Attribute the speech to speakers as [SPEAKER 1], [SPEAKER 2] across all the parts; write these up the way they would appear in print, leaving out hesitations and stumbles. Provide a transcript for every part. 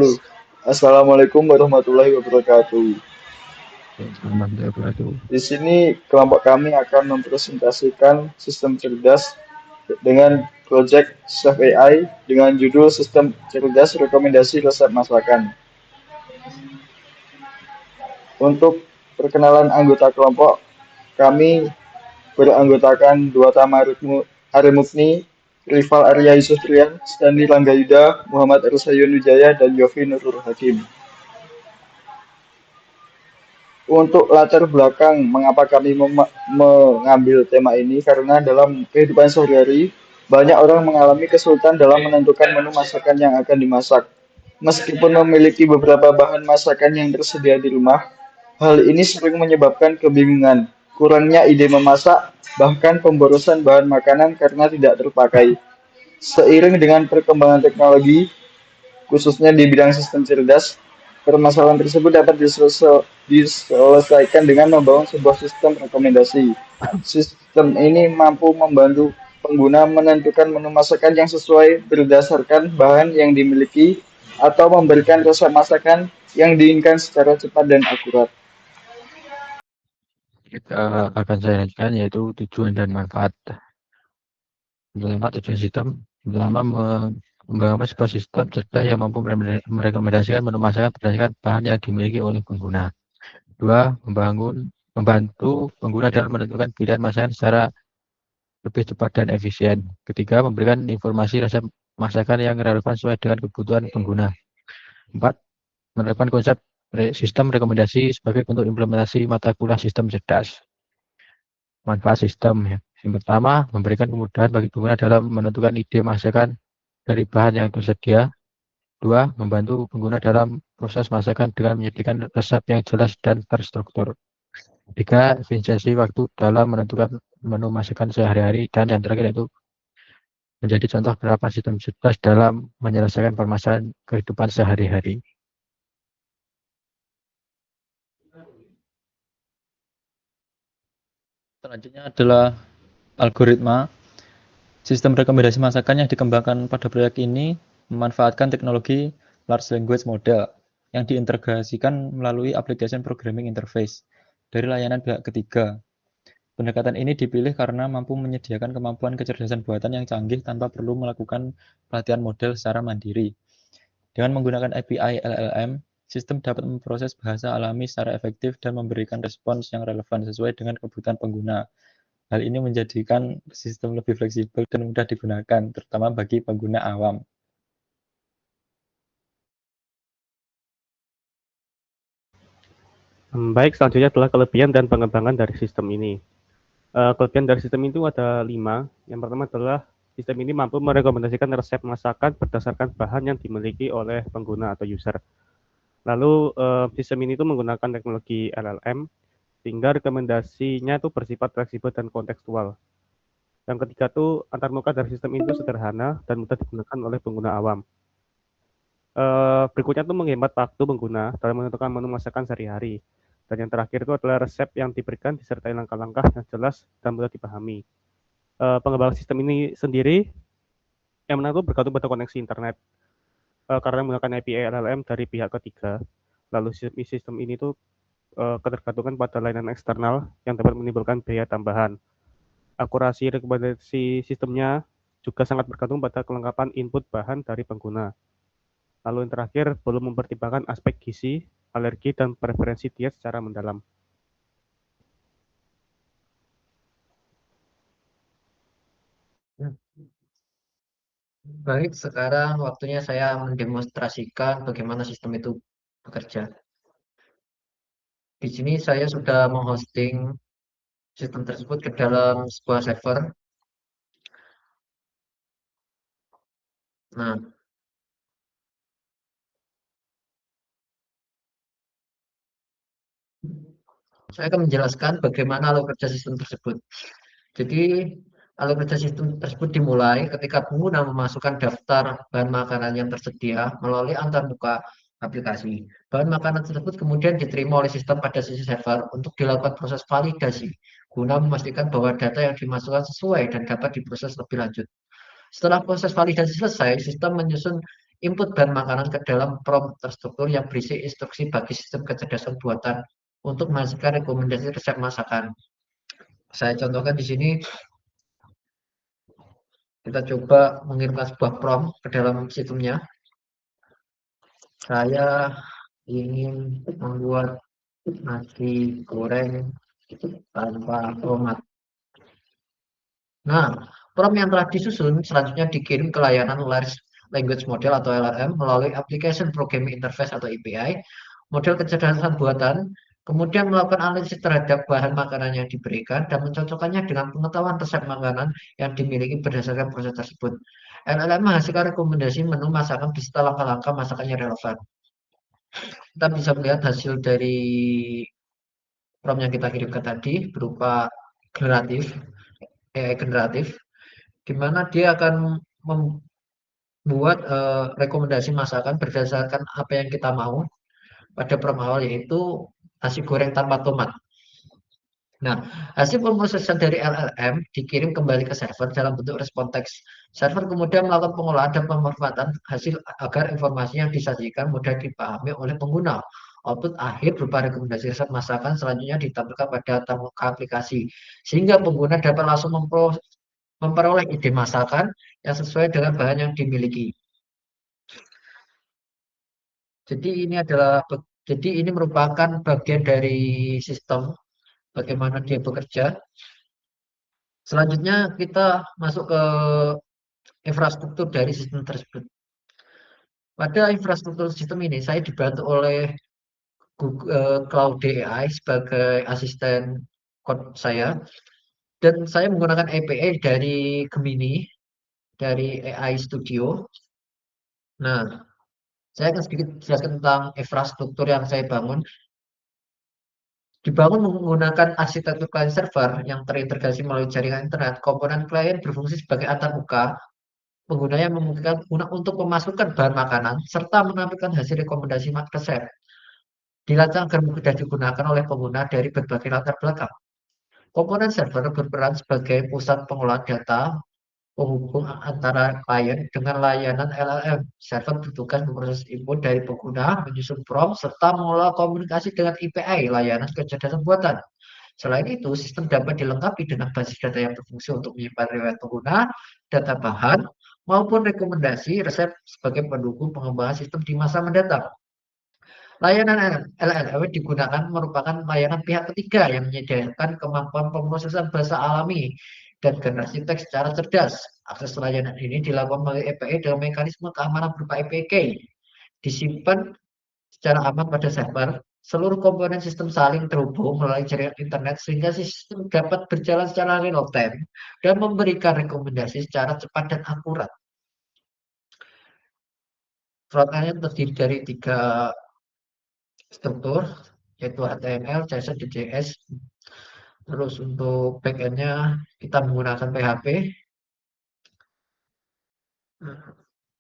[SPEAKER 1] Halo, Assalamualaikum warahmatullahi wabarakatuh.
[SPEAKER 2] Selamat berdoa.
[SPEAKER 1] Di sini kelompok kami akan mempresentasikan sistem cerdas dengan project Chef AI dengan judul Sistem Cerdas Rekomendasi Resep Masakan. Untuk perkenalan anggota kelompok, kami beranggotakan dua Aremukni, Rival Arya Yusufrian, Stanley Langgayuda, Muhammad Ersayun Wijaya, dan Yofi Nurul Hakim. Untuk latar belakang mengapa kami mengambil tema ini karena dalam kehidupan sehari-hari banyak orang mengalami kesulitan dalam menentukan menu masakan yang akan dimasak. Meskipun memiliki beberapa bahan masakan yang tersedia di rumah, hal ini sering menyebabkan kebingungan, kurangnya ide memasak, bahkan pemborosan bahan makanan karena tidak terpakai. Seiring dengan perkembangan teknologi, khususnya di bidang sistem cerdas, permasalahan tersebut dapat diselesaikan dengan membangun sebuah sistem rekomendasi. Sistem ini mampu membantu pengguna menentukan menu masakan yang sesuai berdasarkan bahan yang dimiliki atau memberikan resep masakan yang diinginkan secara cepat dan akurat.
[SPEAKER 2] Kita akan saya lanjutkan yaitu tujuan dan manfaat. Pertama, tujuan sistem. Pertama, membangun sebuah sistem cerdas yang mampu merekomendasikan menu masakan berdasarkan bahan yang dimiliki oleh pengguna. Dua, membantu pengguna dalam menentukan pilihan masakan secara lebih cepat dan efisien. Ketiga, memberikan informasi resep masakan yang relevan sesuai dengan kebutuhan pengguna. Empat, menerapkan konsep sistem rekomendasi sebagai bentuk implementasi mata kuliah sistem cerdas. Manfaat sistem ya. Yang pertama, memberikan kemudahan bagi pengguna dalam menentukan ide masakan dari bahan yang tersedia. Dua, membantu pengguna dalam proses masakan dengan menyediakan resep yang jelas dan terstruktur. Tiga, efisiensi waktu dalam menentukan menu masakan sehari-hari. Dan yang terakhir yaitu menjadi contoh penerapan sistem cerdas dalam menyelesaikan permasalahan kehidupan sehari-hari.
[SPEAKER 3] Selanjutnya adalah algoritma. Sistem rekomendasi masakan yang dikembangkan pada proyek ini memanfaatkan teknologi Large Language Model yang diintegrasikan melalui application programming interface dari layanan pihak ketiga. Pendekatan ini dipilih karena mampu menyediakan kemampuan kecerdasan buatan yang canggih tanpa perlu melakukan pelatihan model secara mandiri. Dengan menggunakan API LLM, sistem dapat memproses bahasa alami secara efektif dan memberikan respons yang relevan sesuai dengan kebutuhan pengguna. Hal ini menjadikan sistem lebih fleksibel dan mudah digunakan, terutama bagi pengguna awam.
[SPEAKER 4] Baik, selanjutnya adalah kelebihan dan pengembangan dari sistem ini. Kelebihan dari sistem itu ada 5. Yang pertama adalah sistem ini mampu merekomendasikan resep masakan berdasarkan bahan yang dimiliki oleh pengguna atau user. Lalu sistem ini tuh menggunakan teknologi LLM sehingga rekomendasinya itu bersifat fleksibel dan kontekstual. Yang ketiga tuh antarmuka dari sistem itu sederhana dan mudah digunakan oleh pengguna awam. Berikutnya tuh menghemat waktu pengguna dalam menentukan menu masakan sehari-hari. Dan yang terakhir itu adalah resep yang diberikan disertai langkah-langkah yang jelas dan mudah dipahami. Pengembangan sistem ini sendiri yang menarik bergantung pada koneksi internet. Karena menggunakan API LLM dari pihak ketiga, lalu sistem ini tuh ketergantungan pada layanan eksternal yang dapat menimbulkan biaya tambahan. Akurasi rekomendasi sistemnya juga sangat bergantung pada kelengkapan input bahan dari pengguna. Lalu yang terakhir, belum mempertimbangkan aspek gizi, alergi, dan preferensi diet secara mendalam.
[SPEAKER 5] Baik, sekarang waktunya saya mendemonstrasikan bagaimana sistem itu bekerja. Di sini saya sudah menghosting sistem tersebut ke dalam sebuah server. Nah, saya akan menjelaskan bagaimana alur kerja sistem tersebut. Jadi, alur kerja sistem tersebut dimulai ketika pengguna memasukkan daftar bahan makanan yang tersedia melalui antarmuka aplikasi. Bahan makanan tersebut kemudian diterima oleh sistem pada sisi server untuk dilakukan proses validasi guna memastikan bahwa data yang dimasukkan sesuai dan dapat diproses lebih lanjut. Setelah proses validasi selesai, sistem menyusun input bahan makanan ke dalam prompt terstruktur yang berisi instruksi bagi sistem kecerdasan buatan untuk menghasilkan rekomendasi resep masakan. Saya contohkan di sini, kita coba mengirimkan sebuah prompt ke dalam sistemnya. Saya ingin membuat nasi goreng tanpa tomat. Nah, prompt yang telah disusun selanjutnya dikirim ke layanan Large Language Model atau LLM melalui Application Programming Interface atau API, model kecerdasan buatan, kemudian melakukan analisis terhadap bahan makanan yang diberikan dan mencocokkannya dengan pengetahuan resep makanan yang dimiliki berdasarkan proses tersebut. LLM menghasilkan rekomendasi menu masakan beserta langkah-langkah masakan yang relevan. Kita bisa melihat hasil dari prompt yang kita kirimkan tadi berupa generatif, AI generatif, di mana dia akan membuat rekomendasi masakan berdasarkan apa yang kita mau pada prompt awal, yaitu nasi goreng tanpa tomat. Nah, hasil pemrosesan dari LLM dikirim kembali ke server dalam bentuk respon teks. Server kemudian melakukan pengolahan dan pemanfaatan hasil agar informasi yang disajikan mudah dipahami oleh pengguna. Output akhir berupa rekomendasi resep masakan selanjutnya ditampilkan pada termuka aplikasi, sehingga pengguna dapat langsung memperoleh ide masakan yang sesuai dengan bahan yang dimiliki. Jadi ini merupakan bagian dari sistem bagaimana dia bekerja. Selanjutnya kita masuk ke infrastruktur dari sistem tersebut. Pada infrastruktur sistem ini saya dibantu oleh Google Cloud AI sebagai asisten code saya, dan saya menggunakan API dari Gemini, dari AI Studio. Nah, saya akan sedikit jelaskan tentang infrastruktur yang saya bangun. Dibangun menggunakan arsitektur client server yang terintegrasi melalui jaringan internet. Komponen klien berfungsi sebagai antarmuka pengguna yang memungkinkan pengguna untuk memasukkan bahan makanan serta menampilkan hasil rekomendasi resep. Dirancang agar mudah digunakan oleh pengguna dari berbagai latar belakang. Komponen server berperan sebagai pusat pengolahan data penghubung antara klien dengan layanan LLM. Server bertugas memproses input dari pengguna, menyusun prompt, serta mengelola komunikasi dengan API, layanan kecerdasan buatan. Selain itu, sistem dapat dilengkapi dengan basis data yang berfungsi untuk menyimpan riwayat pengguna, data bahan, maupun rekomendasi resep sebagai pendukung pengembangan sistem di masa mendatang. Layanan LLM digunakan merupakan layanan pihak ketiga yang menyediakan kemampuan pemrosesan bahasa alami dan generasi teks secara cerdas. Akses layanan ini dilakukan melalui API dengan mekanisme keamanan berupa API key. Disimpan secara aman pada server. Seluruh komponen sistem saling terhubung melalui jaringan internet sehingga sistem dapat berjalan secara real time dan memberikan rekomendasi secara cepat dan akurat. Front-end terdiri dari 3 struktur, yaitu HTML, CSS, dan JS. Terus untuk backend-nya kita menggunakan PHP.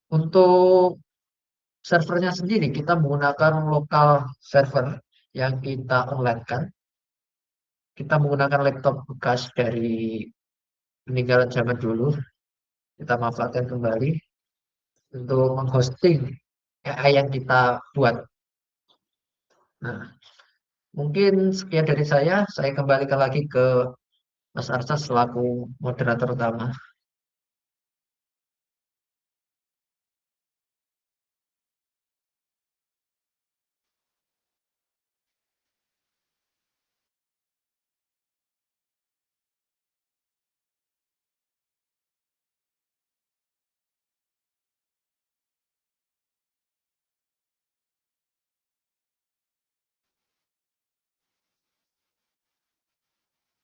[SPEAKER 5] Untuk servernya sendiri kita menggunakan lokal server yang kita online-kan. Kita menggunakan laptop bekas dari peninggalan zaman dulu. Kita manfaatkan kembali untuk menghosting AI yang kita buat. Nah, mungkin sekian dari saya. Saya kembalikan lagi ke Mas Arsa selaku moderator utama.